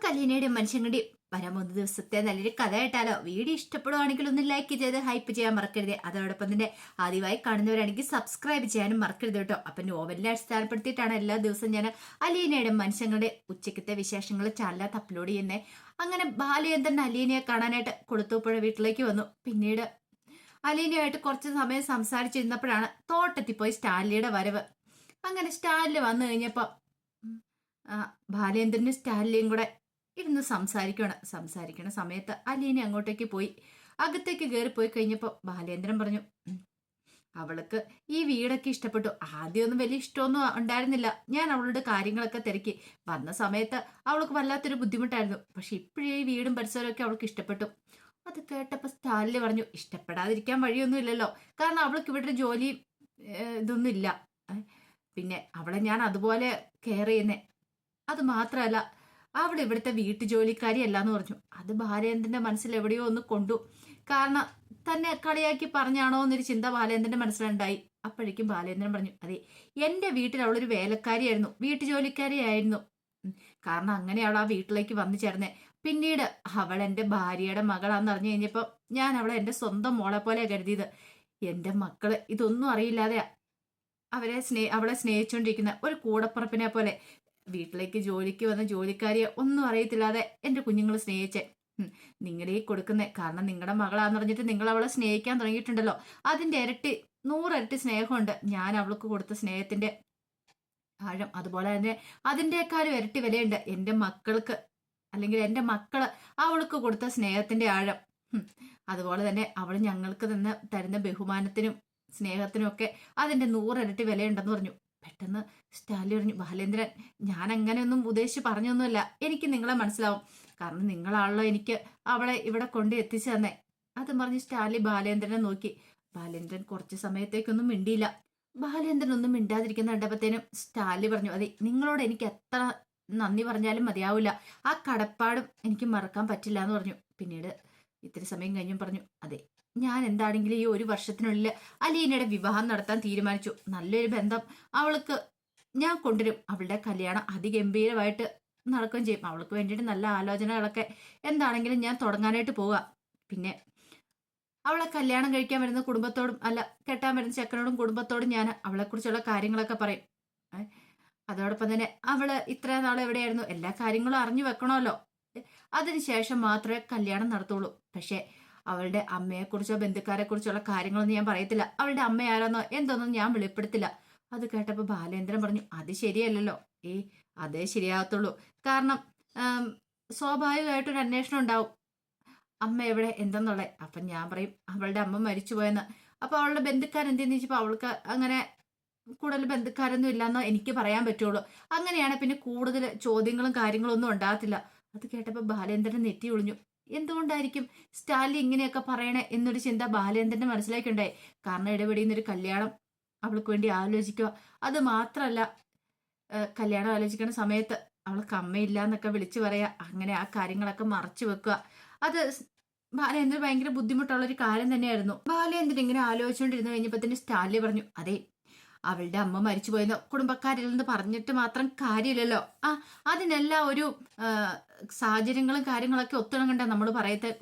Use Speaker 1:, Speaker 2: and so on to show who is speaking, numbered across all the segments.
Speaker 1: അലീനയുടെയും മനുഷ്യങ്ങളുടെയും വരാൻ മൂന്ന് ദിവസത്തെ നല്ലൊരു കഥ കേട്ടാലോ. വീഡിയോ ഇഷ്ടപ്പെടുവാണെങ്കിൽ ഒന്ന് ലൈക്ക് ചെയ്ത് ഹൈപ്പ് ചെയ്യാൻ മറക്കരുത്. അതോടൊപ്പം തന്നെ ആദ്യമായി കാണുന്നവരാണെങ്കിൽ സബ്സ്ക്രൈബ് ചെയ്യാനും മറക്കരുത് കേട്ടോ. അപ്പൊ നോവലിനെ അടിസ്ഥാനപ്പെടുത്തിയിട്ടാണ് എല്ലാ ദിവസവും ഞാൻ അലീനയുടെ മനുഷ്യങ്ങളുടെ ഉച്ചക്കത്തെ വിശേഷങ്ങൾ ചാനലിനകത്ത് അപ്ലോഡ് ചെയ്യുന്നത്. അങ്ങനെ ബാലചന്ദ്രൻ അലീനയെ കാണാനായിട്ട് കൊളുത്തൂപ്പുഴ വീട്ടിലേക്ക് വന്നു. പിന്നീട് അലീനയായിട്ട് കുറച്ച് സമയം സംസാരിച്ചിരുന്നപ്പോഴാണ് തോട്ടത്തിൽ പോയി സ്റ്റാൻലിയുടെ വരവ്. അങ്ങനെ സ്റ്റാൻലി വന്നു കഴിഞ്ഞപ്പോ ബാലേന്ദ്രനും സ്റ്റാൻലിയും കൂടെ ഇരുന്ന് സംസാരിക്കണ സമയത്ത് അലീന അങ്ങോട്ടേക്ക് പോയി. അകത്തേക്ക് കയറി പോയി കഴിഞ്ഞപ്പോൾ ബാലേന്ദ്രൻ പറഞ്ഞു, അവൾക്ക് ഈ വീടൊക്കെ ഇഷ്ടപ്പെട്ടു. ആദ്യമൊന്നും വലിയ ഇഷ്ടമൊന്നും ഉണ്ടായിരുന്നില്ല. ഞാൻ അവളുടെ കാര്യങ്ങളൊക്കെ തിരക്കി വന്ന സമയത്ത് അവൾക്ക് വല്ലാത്തൊരു ബുദ്ധിമുട്ടായിരുന്നു. പക്ഷെ ഇപ്പോഴേ ഈ വീടും പരിസരവും ഒക്കെ അവൾക്ക് ഇഷ്ടപ്പെട്ടു. അത് കേട്ടപ്പോൾ സ്റ്റാലിന് പറഞ്ഞു, ഇഷ്ടപ്പെടാതിരിക്കാൻ വഴിയൊന്നും ഇല്ലല്ലോ. കാരണം അവൾക്ക് ഇവിടെ ജോലിയും ഇതൊന്നും ഇല്ല. പിന്നെ അവളെ ഞാൻ അതുപോലെ കെയർ ചെയ്യുന്നേ. അത് മാത്രമല്ല, അവൾ ഇവിടുത്തെ വീട്ടുജോലിക്കാരി അല്ലാന്ന് പറഞ്ഞു. അത് ബാലേന്ദ്രന്റെ മനസ്സിൽ എവിടെയോ ഒന്ന് കൊണ്ടു. കാരണം തന്നെ കളിയാക്കി പറഞ്ഞാണോ എന്നൊരു ചിന്ത ബാലേന്ദ്രന്റെ മനസ്സിലുണ്ടായി. അപ്പോഴേക്കും ബാലേന്ദ്രൻ പറഞ്ഞു, അതെ, എന്റെ വീട്ടിൽ അവളൊരു വേലക്കാരിയായിരുന്നു, വീട്ടുജോലിക്കാരിയായിരുന്നു. കാരണം അങ്ങനെ അവൾ ആ വീട്ടിലേക്ക് വന്നു ചേർന്നേ. പിന്നീട് അവൾ എന്റെ ഭാര്യയുടെ മകളാന്ന് അറിഞ്ഞു കഴിഞ്ഞപ്പോ ഞാൻ അവളെ എന്റെ സ്വന്തം മോളെ പോലെ കരുതിയത്. എന്റെ മക്കള് ഇതൊന്നും അറിയില്ലാതെ അവളെ സ്നേഹിച്ചുകൊണ്ടിരിക്കുന്ന ഒരു കൂടപ്പുറപ്പിനെ പോലെ വീട്ടിലേക്ക് ജോലിക്ക് വന്ന ജോലിക്കാരിയെ ഒന്നും അറിയത്തില്ലാതെ എന്റെ കുഞ്ഞുങ്ങൾ സ്നേഹിച്ചേ. നിങ്ങളീ കൊടുക്കുന്നേ കാരണം നിങ്ങളുടെ മകളാന്ന് പറഞ്ഞിട്ട് നിങ്ങൾ അവളെ സ്നേഹിക്കാൻ തുടങ്ങിയിട്ടുണ്ടല്ലോ. അതിന്റെ ഇരട്ടി 100 ഇരട്ടി സ്നേഹമുണ്ട് ഞാൻ അവൾക്ക് കൊടുത്ത സ്നേഹത്തിന്റെ ആഴം. അതുപോലെ തന്നെ അതിൻ്റെക്കാളും ഇരട്ടി വിലയുണ്ട് എന്റെ മക്കൾക്ക്, അല്ലെങ്കിൽ എന്റെ മക്കള് അവൾക്ക് കൊടുത്ത സ്നേഹത്തിന്റെ ആഴം. അതുപോലെ തന്നെ അവൾ ഞങ്ങൾക്ക് തരുന്ന ബഹുമാനത്തിനും സ്നേഹത്തിനും ഒക്കെ അതിന്റെ 100 ഇരട്ടി വിലയുണ്ടെന്ന് പറഞ്ഞു. പെട്ടെന്ന് സ്റ്റാലി പറഞ്ഞു, ബാലേന്ദ്രൻ, ഞാൻ അങ്ങനെയൊന്നും ഉദ്ദേശിച്ച് പറഞ്ഞൊന്നുമല്ല. എനിക്ക് നിങ്ങളെ മനസ്സിലാവും. കാരണം നിങ്ങളാണല്ലോ എനിക്ക് അവളെ ഇവിടെ കൊണ്ട് എത്തിച്ചു തന്നെ. അത് പറഞ്ഞ് സ്റ്റാലി ബാലേന്ദ്രനെ നോക്കി. ബാലേന്ദ്രൻ കുറച്ച് സമയത്തേക്കൊന്നും മിണ്ടിയില്ല. ബാലേന്ദ്രൻ ഒന്നും മിണ്ടാതിരിക്കുന്ന കണ്ടപ്പത്തേനും സ്റ്റാലി പറഞ്ഞു, അതെ, നിങ്ങളോട് എനിക്ക് എത്ര നന്ദി പറഞ്ഞാലും മതിയാവില്ല. ആ കടപ്പാടും എനിക്ക് മറക്കാൻ പറ്റില്ല എന്ന് പറഞ്ഞു. പിന്നീട് ഇത്തിരി സമയം കഴിഞ്ഞും പറഞ്ഞു, അതെ, ഞാൻ എന്താണെങ്കിലും ഈ 1 വർഷത്തിനുള്ളിൽ അലീനയുടെ വിവാഹം നടത്താൻ തീരുമാനിച്ചു. നല്ലൊരു ബന്ധം അവൾക്ക് ഞാൻ കൊണ്ടുവരും. അവളുടെ കല്യാണം അതിഗംഭീരമായിട്ട് നടക്കുകയും ചെയ്യും. അവൾക്ക് വേണ്ടിയിട്ട് നല്ല ആലോചനകളൊക്കെ എന്താണെങ്കിലും ഞാൻ തുടങ്ങാനായിട്ട് പോവുക. പിന്നെ അവളെ കല്യാണം കഴിക്കാൻ വരുന്ന കുടുംബത്തോടും കെട്ടാൻ വരുന്ന ചെക്കനോടും കുടുംബത്തോടും ഞാൻ അവളെക്കുറിച്ചുള്ള കാര്യങ്ങളൊക്കെ പറയും. അതോടൊപ്പം തന്നെ അവള് ഇത്ര നാൾ എവിടെയായിരുന്നു എല്ലാ കാര്യങ്ങളും അറിഞ്ഞു വെക്കണമല്ലോ. അതിനുശേഷം മാത്രമേ കല്യാണം നടത്തുള്ളൂ. പക്ഷെ അവളുടെ അമ്മയെക്കുറിച്ചോ ബന്ധുക്കാരെ കുറിച്ചുള്ള കാര്യങ്ങളൊന്നും ഞാൻ പറയത്തില്ല. അവളുടെ അമ്മ ആരാന്നോ എന്തൊന്നും ഞാൻ വെളിപ്പെടുത്തില്ല. അത് കേട്ടപ്പോൾ ബാലേന്ദ്രൻ പറഞ്ഞു, അത് ശരിയല്ലല്ലോ. അതേ ശരിയാകത്തുള്ളൂ. കാരണം സ്വാഭാവികമായിട്ടൊരു അന്വേഷണം ഉണ്ടാവും, അമ്മ എവിടെ എന്തെന്നുള്ളത്. അപ്പം ഞാൻ പറയും അവളുടെ അമ്മ മരിച്ചുപോയെന്ന്. അപ്പൊ അവളുടെ ബന്ധുക്കാരെന്തെന്ന് ചോദിച്ചപ്പോൾ അവൾക്ക് അങ്ങനെ കൂടുതൽ ബന്ധുക്കാരൊന്നും ഇല്ലെന്നോ എനിക്ക് പറയാൻ പറ്റുള്ളൂ. അങ്ങനെയാണ് പിന്നെ കൂടുതൽ ചോദ്യങ്ങളും കാര്യങ്ങളും ഒന്നും ഉണ്ടാകത്തില്ല. അത് കേട്ടപ്പോൾ ബാലേന്ദ്രൻ നെറ്റി ഒളിഞ്ഞു. എന്തുകൊണ്ടായിരിക്കും സ്റ്റാലി ഇങ്ങനെയൊക്കെ പറയണേ എന്നൊരു ചിന്ത ബാലേന്ദ്രന്റെ മനസ്സിലേക്കുണ്ടായി. കാരണം ഇടപെടിയുന്നൊരു കല്യാണം അവൾക്ക് വേണ്ടി ആലോചിക്കുക. അത് മാത്രമല്ല, കല്യാണം ആലോചിക്കുന്ന സമയത്ത് അവൾക്ക് അമ്മയില്ല എന്നൊക്കെ വിളിച്ചു പറയാ. അങ്ങനെ ആ കാര്യങ്ങളൊക്കെ മറച്ചു വെക്കുക. അത് ബാലേന്ദ്രൻ ഭയങ്കര ബുദ്ധിമുട്ടുള്ളൊരു കാര്യം തന്നെയായിരുന്നു. ബാലേന്ദ്രൻ ഇങ്ങനെ ആലോചിച്ചുകൊണ്ടിരുന്നു കഴിഞ്ഞപ്പോൾ തന്നെ സ്റ്റാലി പറഞ്ഞു, അതെ, അവളുടെ അമ്മ മരിച്ചുപോയെന്നോ കുടുംബക്കാരിൽ നിന്ന് പറഞ്ഞിട്ട് മാത്രം കാര്യമില്ലല്ലോ. അതിനെല്ലാം ഒരു സാഹചര്യങ്ങളും കാര്യങ്ങളൊക്കെ ഒത്തിണങ്ങണ്ട നമ്മൾ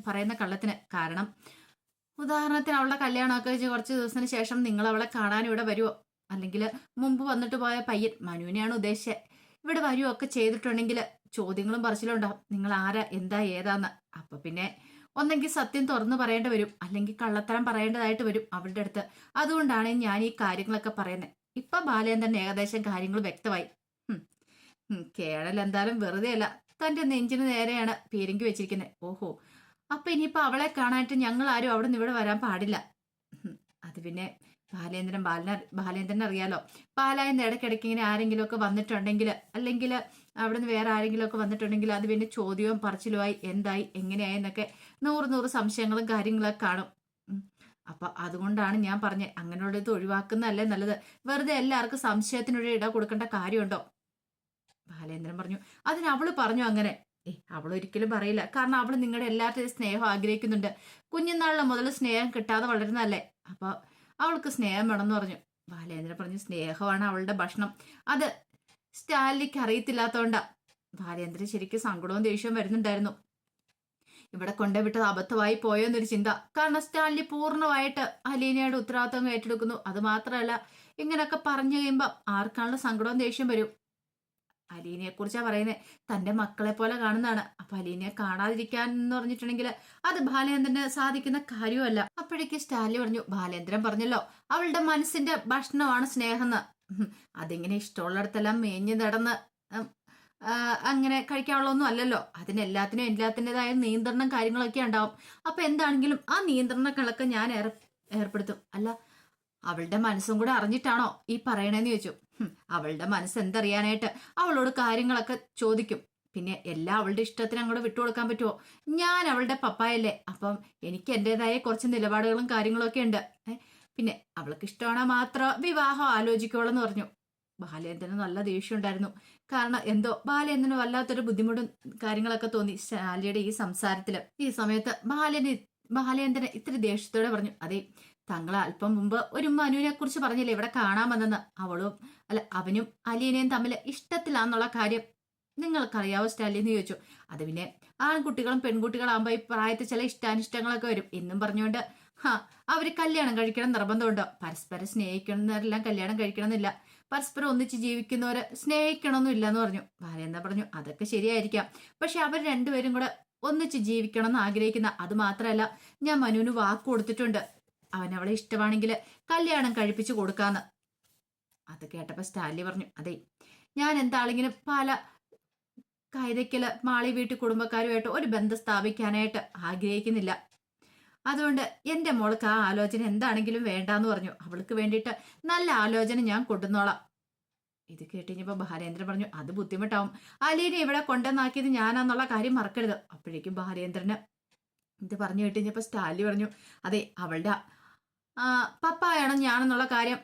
Speaker 1: പറയുന്ന കള്ളത്തിന്. കാരണം ഉദാഹരണത്തിന് അവളുടെ കല്യാണമൊക്കെ വെച്ച് കുറച്ച് ദിവസത്തിന് ശേഷം നിങ്ങൾ അവളെ കാണാൻ ഇവിടെ വരുമോ, അല്ലെങ്കിൽ മുമ്പ് വന്നിട്ട് പോയ പയ്യൻ മനുവിനെയാണ് ഉദ്ദേശിച്ചത്, ഇവിടെ വരുമോ ഒക്കെ ചെയ്തിട്ടുണ്ടെങ്കിൽ ചോദ്യങ്ങളും പറച്ചിലും ഉണ്ടാവും. നിങ്ങൾ ആരാ എന്താ ഏതാന്ന്. അപ്പൊ പിന്നെ ഒന്നെങ്കിൽ സത്യം തുറന്നു പറയേണ്ടി വരും, അല്ലെങ്കിൽ കള്ളത്തരം പറയേണ്ടതായിട്ട് വരും അവളുടെ അടുത്ത്. അതുകൊണ്ടാണ് ഞാൻ ഈ കാര്യങ്ങളൊക്കെ പറയുന്നത്. ഇപ്പൊ ബാലേന്ദ്രൻ ഏകദേശം കാര്യങ്ങൾ വ്യക്തമായി. കേണൽ എന്തായാലും വെറുതെ അല്ല, തന്റെ നെഞ്ചിന് നേരെയാണ് പീരങ്കി വെച്ചിരിക്കുന്നത്. ഓഹോ, അപ്പൊ ഇനിയിപ്പൊ അവളെ കാണാനായിട്ട് ഞങ്ങൾ ആരും അവിടെ നിന്ന് ഇവിടെ വരാൻ പാടില്ല. അത് പിന്നെ ബാലേന്ദ്രൻ അറിയാലോ. പാലായിന്ന് ഇടയ്ക്കിടയ്ക്ക് ഇങ്ങനെ ആരെങ്കിലും ഒക്കെ വന്നിട്ടുണ്ടെങ്കിൽ, അല്ലെങ്കിൽ അവിടെ നിന്ന് വേറെ ആരെങ്കിലും ഒക്കെ വന്നിട്ടുണ്ടെങ്കിൽ അത് പിന്നെ ചോദ്യവും പറച്ചിലുമായി എന്തായി എങ്ങനെയായി എന്നൊക്കെ 100 സംശയങ്ങളും കാര്യങ്ങളൊക്കെ കാണും. അപ്പൊ അതുകൊണ്ടാണ് ഞാൻ പറഞ്ഞത്, അങ്ങനെയുള്ള ഇത് ഒഴിവാക്കുന്നതല്ലേ നല്ലത്. വെറുതെ എല്ലാവർക്കും സംശയത്തിനൊരു ഇട കൊടുക്കേണ്ട കാര്യമുണ്ടോ. ബാലേന്ദ്രൻ പറഞ്ഞു, അതിന് അവള് പറഞ്ഞു അങ്ങനെ. അവൾ ഒരിക്കലും പറയില്ല. കാരണം അവള് നിങ്ങളുടെ എല്ലാവരുടെയും സ്നേഹം ആഗ്രഹിക്കുന്നുണ്ട്. കുഞ്ഞുനാളിലെ മുതൽ സ്നേഹം കിട്ടാതെ വളരുന്നതല്ലേ. അപ്പൊ അവൾക്ക് സ്നേഹം വേണമെന്ന് പറഞ്ഞു. ബാലേന്ദ്രൻ പറഞ്ഞു, സ്നേഹമാണ് അവളുടെ ഭക്ഷണം. അത് സ്റ്റാലിക്ക് അറിയത്തില്ലാത്തോണ്ടാ. ബാലേന്ദ്രൻ ശരിക്കും സങ്കടവും ദേഷ്യവും വരുന്നുണ്ടായിരുന്നു. ഇവിടെ കൊണ്ടുവിട്ടത് അബദ്ധമായി പോയോന്നൊരു ചിന്ത. കാരണം സ്റ്റാൻലി പൂർണ്ണമായിട്ട് അലീനയുടെ ഉത്തരവാദിത്വം ഏറ്റെടുക്കുന്നു. അത് മാത്രമല്ല, ഇങ്ങനെയൊക്കെ പറഞ്ഞു കഴിയുമ്പോൾ ആർക്കാണല്ലോ സങ്കടവും ദേഷ്യം വരും. അലീനയെ കുറിച്ചാ പറയുന്നത്. തന്റെ മക്കളെ പോലെ കാണുന്നതാണ്. അപ്പൊ അലീനയെ കാണാതിരിക്കാൻ എന്ന് പറഞ്ഞിട്ടുണ്ടെങ്കിൽ അത് ബാലേന്ദ്രന് സാധിക്കുന്ന കാര്യമല്ല. അപ്പോഴേക്ക് സ്റ്റാൻലി പറഞ്ഞു, ബാലേന്ദ്രൻ പറഞ്ഞല്ലോ അവളുടെ മനസ്സിന്റെ ഭക്ഷണമാണ് സ്നേഹം. അതിങ്ങനെ ഇഷ്ടമുള്ളിടത്തെല്ലാം മേഞ്ഞു നടന്ന് അങ്ങനെ കഴിക്കാനുള്ളതൊന്നും അല്ലല്ലോ. എല്ലാത്തിൻ്റെതായ നിയന്ത്രണം കാര്യങ്ങളൊക്കെ ഉണ്ടാവും. അപ്പൊ എന്താണെങ്കിലും ആ നിയന്ത്രണങ്ങളൊക്കെ ഞാൻ ഏർപ്പെടുത്തും. അല്ല, അവളുടെ മനസ്സും കൂടെ അറിഞ്ഞിട്ടാണോ ഈ പറയണേന്ന് ചോദിച്ചു. അവളുടെ മനസ്സ് എന്തറിയാനായിട്ട്? അവളോട് കാര്യങ്ങളൊക്കെ ചോദിക്കും. പിന്നെ എല്ലാം അവളുടെ ഇഷ്ടത്തിന് അങ്ങോട്ട് വിട്ടുകൊടുക്കാൻ പറ്റുമോ? ഞാൻ അവളുടെ പപ്പായല്ലേ. അപ്പം എനിക്ക് എന്റേതായ കുറച്ച് നിലപാടുകളും കാര്യങ്ങളും ഒക്കെ ഉണ്ട്. പിന്നെ അവൾക്ക് ഇഷ്ടമാണോ മാത്രം വിവാഹം ആലോചിക്കോളെന്ന് എന്ന് പറഞ്ഞു. ബാലേന്ദ്രന് നല്ല ദേഷ്യം ഉണ്ടായിരുന്നു. കാരണം എന്തോ ബാലേന്ദ്രന് വല്ലാത്തൊരു ബുദ്ധിമുട്ടും കാര്യങ്ങളൊക്കെ തോന്നി ശാലിയുടെ ഈ സംസാരത്തില്. ഈ സമയത്ത് ബാലേന്ദ്രൻ ഇത്തിരി ദേഷ്യത്തോടെ പറഞ്ഞു, അതെ, തങ്ങൾ അല്പം മുമ്പ് ഒരു മനുവിനെ കുറിച്ച് പറഞ്ഞില്ലേ ഇവിടെ കാണാമെന്ന്. അവനും അലീനയും തമ്മിൽ ഇഷ്ടത്തിലാന്നുള്ള കാര്യം നിങ്ങൾക്കറിയാവോ സ്റ്റാലിൻ എന്ന് ചോദിച്ചു. അത് പിന്നെ ആൺകുട്ടികളും പെൺകുട്ടികളാകുമ്പോ ഈ പ്രായത്തിൽ ചില ഇഷ്ടാനിഷ്ടങ്ങളൊക്കെ വരും എന്നും പറഞ്ഞുകൊണ്ട് അവര് കല്യാണം കഴിക്കണം നിർബന്ധമുണ്ടോ? പരസ്പരം സ്നേഹിക്കുന്നവരെല്ലാം കല്യാണം കഴിക്കണമെന്നില്ല. പരസ്പരം ഒന്നിച്ച് ജീവിക്കുന്നവരെ സ്നേഹിക്കണമെന്നും ഇല്ലെന്ന് പറഞ്ഞു. ഭാര്യ പറഞ്ഞു, അതൊക്കെ ശരിയായിരിക്കാം. പക്ഷെ അവർ രണ്ടുപേരും കൂടെ ഒന്നിച്ച് ജീവിക്കണം എന്ന് ആഗ്രഹിക്കുന്ന. അത് മാത്രമല്ല, ഞാൻ മനുവിന് വാക്ക് കൊടുത്തിട്ടുണ്ട്. അവൻ അവളെ ഇഷ്ടമാണെങ്കിൽ കല്യാണം കഴിപ്പിച്ചു കൊടുക്കാന്ന്. അത് കേട്ടപ്പോ സ്റ്റാൻലി പറഞ്ഞു, അതെ, ഞാൻ എന്താണെങ്കിലും പല കൈതയ്ക്കല് മാളി വീട്ടിൽ കുടുംബക്കാരുമായിട്ട് ഒരു ബന്ധം സ്ഥാപിക്കാനായിട്ട് ആഗ്രഹിക്കുന്നില്ല. അതുകൊണ്ട് എന്റെ മോൾക്ക് ആ ആലോചന എന്താണെങ്കിലും വേണ്ടാന്ന് പറഞ്ഞു. അവൾക്ക് വേണ്ടിയിട്ട് നല്ല ആലോചന ഞാൻ കൊണ്ടുവന്നോളാം. ഇത് കേട്ടുകഴിഞ്ഞപ്പോ ബാലേന്ദ്രൻ പറഞ്ഞു, അത് ബുദ്ധിമുട്ടാവും. അലീനെ ഇവിടെ കൊണ്ടുവന്നാക്കിയത് ഞാനാന്നുള്ള കാര്യം മറക്കരുത്. അപ്പോഴേക്കും ബാലേന്ദ്രന് ഇത് പറഞ്ഞു കേട്ടുകഴിഞ്ഞപ്പോ സ്റ്റാലി പറഞ്ഞു, അതെ, അവളുടെ പപ്പായാണോ ഞാനെന്നുള്ള കാര്യം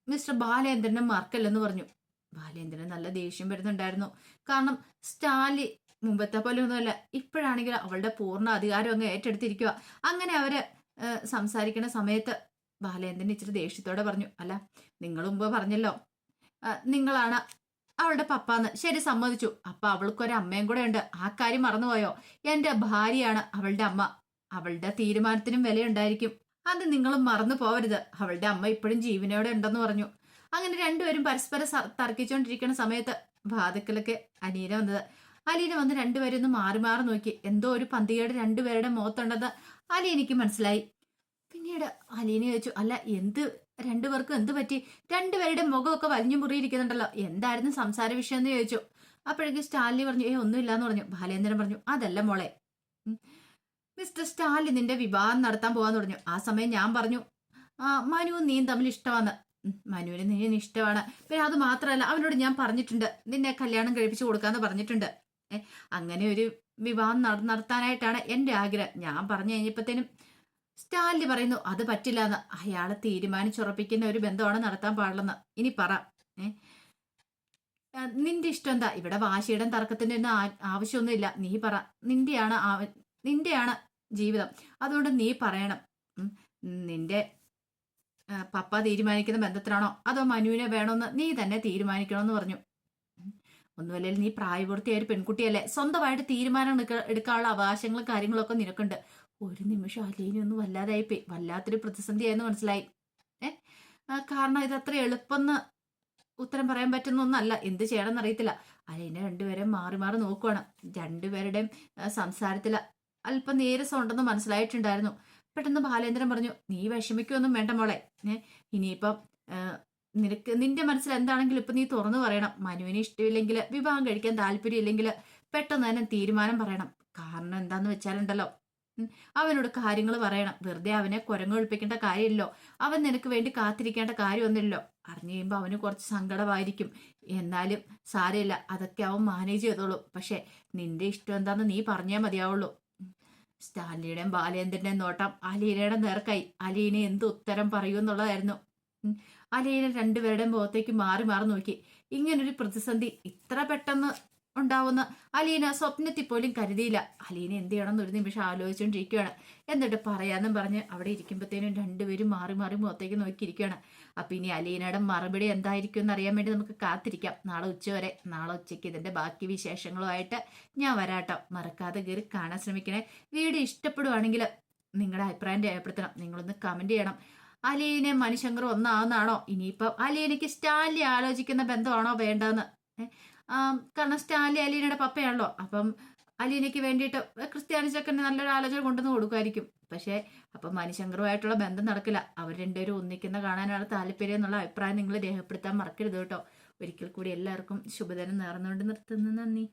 Speaker 1: മിസ്റ്റർ ബാലേന്ദ്രനെ മറക്കല്ലെന്ന് പറഞ്ഞു. ബാലേന്ദ്രന് നല്ല ദേഷ്യം വരുന്നുണ്ടായിരുന്നു. കാരണം സ്റ്റാലി മുമ്പത്തെ പോലെ ഒന്നുമല്ല. ഇപ്പോഴാണെങ്കിൽ അവളുടെ പൂർണ്ണ അധികാരം അങ്ങ് ഏറ്റെടുത്തിരിക്കുക. അങ്ങനെ അവര് സംസാരിക്കുന്ന സമയത്ത് ബാലേന്ദ്രൻ ഇച്ചിരി ദേഷ്യത്തോടെ പറഞ്ഞു, അല്ല, നിങ്ങൾ മുമ്പ് പറഞ്ഞല്ലോ നിങ്ങളാണ് അവളുടെ പപ്പാന്ന്. ശരി, സമ്മതിച്ചു. അപ്പൊ അവൾക്കൊരു അമ്മയും കൂടെ ഉണ്ട്. ആ കാര്യം മറന്നുപോയോ? എന്റെ ഭാര്യയാണ് അവളുടെ അമ്മ. അവളുടെ തീരുമാനത്തിനും വിലയുണ്ടായിരിക്കും. അത് നിങ്ങളും മറന്നു പോവരുത്. അവളുടെ അമ്മ ഇപ്പോഴും ജീവനോടെ ഉണ്ടെന്ന് പറഞ്ഞു. അങ്ങനെ രണ്ടുപേരും പരസ്പരം തർക്കിച്ചുകൊണ്ടിരിക്കുന്ന സമയത്ത് വാതിക്കലൊക്കെ അലീന വന്നത്. അലീന വന്ന് രണ്ടുപേരും ഒന്ന് മാറി മാറി നോക്കി. എന്തോ ഒരു പന്തികേട് രണ്ടുപേരുടെ മുഖത്തുണ്ടെന്ന് അലീനയ്ക്ക് മനസ്സിലായി. പിന്നീട് അലീന ചോദിച്ചു, അല്ല, രണ്ടുപേർക്കും എന്ത് പറ്റി? രണ്ടുപേരുടെ മുഖമൊക്കെ വലിഞ്ഞു മുറിയിരിക്കുന്നുണ്ടല്ലോ. എന്തായിരുന്നു സംസാര വിഷയം എന്ന് ചോദിച്ചു. അപ്പോഴേക്കും സ്റ്റാൻലി പറഞ്ഞു, ഒന്നുമില്ലാന്ന് പറഞ്ഞു. ബാലേന്ദ്രൻ പറഞ്ഞു, അതല്ല മോളെ, മിസ്റ്റർ സ്റ്റാലിൻ നിന്റെ വിവാഹം നടത്താൻ പോവാന്ന് പറഞ്ഞു. ആ സമയം ഞാൻ പറഞ്ഞു, മനുവും നീയും തമ്മിൽ ഇഷ്ടമാണ്. മനുവിന് നീ ഇഷ്ടമാണ്. പിന്നെ അത് മാത്രമല്ല, അവനോട് ഞാൻ പറഞ്ഞിട്ടുണ്ട് നിന്നെ കല്യാണം കഴിപ്പിച്ചു കൊടുക്കാന്ന് പറഞ്ഞിട്ടുണ്ട്. അങ്ങനെ ഒരു വിവാഹം നടത്താനായിട്ടാണ് എന്റെ ആഗ്രഹം. ഞാൻ പറഞ്ഞു കഴിഞ്ഞപ്പോഴത്തേനും സ്റ്റാലിൻ പറയുന്നു, അത് പറ്റില്ലാന്ന്. അയാളെ തീരുമാനിച്ചുറപ്പിക്കുന്ന ഒരു ബന്ധമാണ് നടത്താൻ പാടില്ലെന്ന്. ഇനി പറ, നിന്റെ ഇഷ്ടം എന്താ? ഇവിടെ വാശിയുടെ തർക്കത്തിന്റെ ഒന്നും ആവശ്യമൊന്നുമില്ല. നീ പറ. നിന്റെയാണ് ജീവിതം. അതുകൊണ്ട് നീ പറയണം. നിന്റെ പപ്പ തീരുമാനിക്കുന്ന ബന്ധത്തിലാണോ അതോ മനുവിനെ വേണമെന്ന് നീ തന്നെ തീരുമാനിക്കണമെന്ന് പറഞ്ഞു. ഒന്നുമല്ലെങ്കിൽ നീ പ്രായപൂർത്തിയായ ഒരു പെൺകുട്ടിയല്ലേ. സ്വന്തമായിട്ട് തീരുമാനം എടുക്കാനുള്ള അവകാശങ്ങളും കാര്യങ്ങളൊക്കെ നിനക്കുണ്ട്. ഒരു നിമിഷം അലീനൊന്നും വല്ലാതായിപ്പോയി. വല്ലാത്തൊരു പ്രതിസന്ധിയായെന്ന് മനസ്സിലായി. കാരണം ഇതത്ര എളുപ്പമെന്ന് ഉത്തരം പറയാൻ പറ്റുന്ന ഒന്നല്ല. എന്ത് ചെയ്യണമെന്ന് അറിയത്തില്ല. അലീന രണ്ടുപേരെയും മാറി മാറി നോക്കുവാണ്. രണ്ടുപേരുടെയും സംസാരത്തിൽ അല്പം നീരസം ഉണ്ടെന്ന് മനസ്സിലായിട്ടുണ്ടായിരുന്നു. പെട്ടെന്ന് ബാലേന്ദ്രൻ പറഞ്ഞു, നീ വിഷമിക്കൊന്നും വേണ്ട മോളെ. ഇനിയിപ്പം നിന്റെ മനസ്സിൽ എന്താണെങ്കിലും ഇപ്പൊ നീ തുറന്നു പറയണം. മനുവിന് ഇഷ്ടമില്ലെങ്കിൽ, വിവാഹം കഴിക്കാൻ താല്പര്യം ഇല്ലെങ്കിൽ പെട്ടെന്ന് തന്നെ തീരുമാനം പറയണം. കാരണം എന്താന്ന് വെച്ചാലുണ്ടല്ലോ, അവനോട് കാര്യങ്ങൾ പറയണം. വെറുതെ അവനെ കുരങ്ങൊഴിപ്പിക്കേണ്ട കാര്യമില്ലല്ലോ. അവൻ നിനക്ക് വേണ്ടി കാത്തിരിക്കേണ്ട കാര്യമൊന്നുമില്ലല്ലോ. അറിഞ്ഞു കഴിയുമ്പോൾ അവന് കുറച്ച് സങ്കടമായിരിക്കും. എന്നാലും സാരമില്ല, അതൊക്കെ അവൻ മാനേജ് ചെയ്തോളൂ. പക്ഷെ നിന്റെ ഇഷ്ടം എന്താന്ന് നീ പറഞ്ഞാൽ മതിയാവുള്ളൂ. സ്റ്റാലിയുടെയും ബാലേന്ദ്രന്റെയും നോട്ടം അലീനയുടെ നേർക്കായി. അലീന എന്ത് ഉത്തരം പറയൂ എന്നുള്ളതായിരുന്നു. അലീന രണ്ടുപേരുടെയും മുഖത്തേക്ക് മാറി മാറി നോക്കി. ഇങ്ങനൊരു പ്രതിസന്ധി ഇത്ര പെട്ടെന്ന് ഉണ്ടാവുന്ന അലീന സ്വപ്നത്തിൽ പോലും കരുതിയില്ല. അലീന എന്ത് ചെയ്യണമെന്ന് ഒരു നിമിഷം ആലോചിച്ചുകൊണ്ടിരിക്കുകയാണ്. എന്നിട്ട് പറയാന്നും പറഞ്ഞ് അവിടെ ഇരിക്കുമ്പോഴത്തേനും രണ്ടുപേരും മാറി മാറി മുഖത്തേക്ക് നോക്കിയിരിക്കുകയാണ്. അപ്പൊ ഇനി അലീനയുടെ മറുപടി എന്തായിരിക്കും എന്ന് അറിയാൻ വേണ്ടി നമുക്ക് കാത്തിരിക്കാം. നാളെ ഉച്ചവരെ. നാളെ ഉച്ചയ്ക്ക് ഇതിന്റെ ബാക്കി വിശേഷങ്ങളുമായിട്ട് ഞാൻ വരാട്ടോ. മറക്കാതെ കയറി കാണാൻ ശ്രമിക്കണേ. വീഡിയോ ഇഷ്ടപ്പെടുവാണെങ്കിൽ നിങ്ങളുടെ അഭിപ്രായം രേഖപ്പെടുത്തണം. നിങ്ങളൊന്ന് കമന്റ് ചെയ്യണം. അലീനെ മണിശങ്കർ ഒന്നാവുന്നതാണോ? ഇനിയിപ്പം അലീനയ്ക്ക് സ്റ്റാൻലി ആലോചിക്കുന്ന ബന്ധമാണോ വേണ്ടതെന്ന്. കാരണം സ്റ്റാൻലി അലീനയുടെ പപ്പയാണല്ലോ. അപ്പം അലീനയ്ക്ക് വേണ്ടിയിട്ട് ക്രിസ്ത്യാനി ചക്കന് നല്ലൊരു ആലോചന കൊണ്ടുവന്ന് കൊടുക്കുമായിരിക്കും. പക്ഷേ അപ്പം മണിശങ്കറുമായിട്ടുള്ള ബന്ധം നടക്കില്ല. അവർ രണ്ടുപേരും ഒന്നിക്കുന്ന കാണാനാണ് താല്പര്യം എന്നുള്ള അഭിപ്രായം നിങ്ങൾ രേഖപ്പെടുത്താൻ മറക്കരുത് കേട്ടോ. ഒരിക്കൽ കൂടി എല്ലാവർക്കും ശുഭദിനം നേർന്നുകൊണ്ട് നിർത്തുന്നു. നന്ദി.